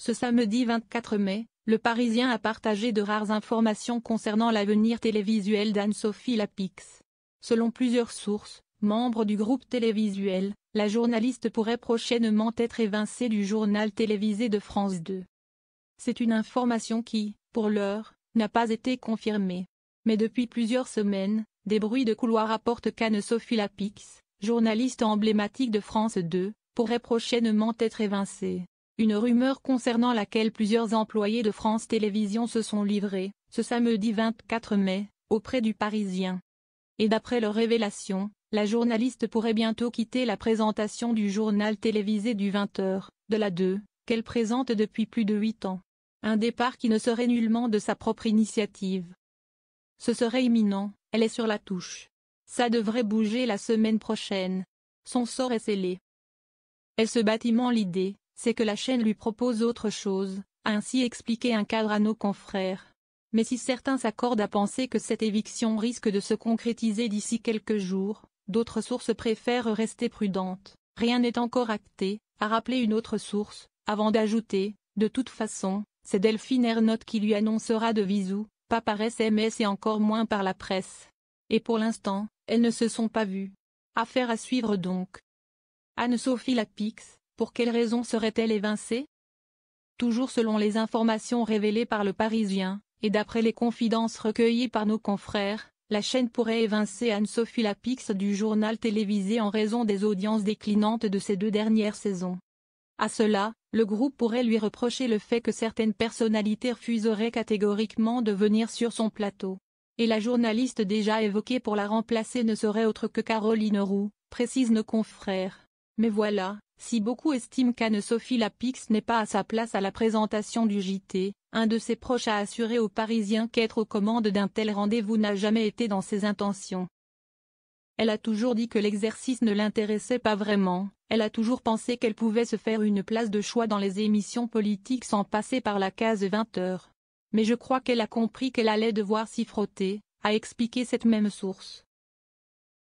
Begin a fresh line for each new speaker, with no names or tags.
Ce samedi 24 mai, Le Parisien a partagé de rares informations concernant l'avenir télévisuel d'Anne-Sophie Lapix. Selon plusieurs sources, membres du groupe télévisuel, la journaliste pourrait prochainement être évincée du journal télévisé de France 2. C'est une information qui, pour l'heure, n'a pas été confirmée. Mais depuis plusieurs semaines, des bruits de couloir rapportent qu'Anne-Sophie Lapix, journaliste emblématique de France 2, pourrait prochainement être évincée. Une rumeur concernant laquelle plusieurs employés de France Télévisions se sont livrés, ce samedi 24 mai, auprès du Parisien. Et d'après leur révélation, la journaliste pourrait bientôt quitter la présentation du journal télévisé du 20h, de la 2, qu'elle présente depuis plus de 8 ans. Un départ qui ne serait nullement de sa propre initiative. Ce serait imminent, elle est sur la touche. Ça devrait bouger la semaine prochaine. Son sort est scellé. Elle se bâtiment l'idée, c'est que la chaîne lui propose autre chose, a ainsi expliqué un cadre à nos confrères. Mais si certains s'accordent à penser que cette éviction risque de se concrétiser d'ici quelques jours, d'autres sources préfèrent rester prudentes. Rien n'est encore acté, a rappelé une autre source, avant d'ajouter, de toute façon, c'est Delphine Ernotte qui lui annoncera de visu, pas par SMS et encore moins par la presse. Et pour l'instant, elles ne se sont pas vues. Affaire à suivre donc. Anne-Sophie Lapix, pour quelle raison serait-elle évincée? Toujours selon les informations révélées par Le Parisien, et d'après les confidences recueillies par nos confrères, la chaîne pourrait évincer Anne-Sophie Lapix du journal télévisé en raison des audiences déclinantes de ces 2 dernières saisons. À cela, le groupe pourrait lui reprocher le fait que certaines personnalités refuseraient catégoriquement de venir sur son plateau. Et la journaliste déjà évoquée pour la remplacer ne serait autre que Caroline Roux, précisent nos confrères. Mais voilà, si beaucoup estiment qu'Anne-Sophie Lapix n'est pas à sa place à la présentation du JT, un de ses proches a assuré aux Parisiens qu'être aux commandes d'un tel rendez-vous n'a jamais été dans ses intentions. Elle a toujours dit que l'exercice ne l'intéressait pas vraiment, elle a toujours pensé qu'elle pouvait se faire une place de choix dans les émissions politiques sans passer par la case 20h. Mais je crois qu'elle a compris qu'elle allait devoir s'y frotter, a expliqué cette même source.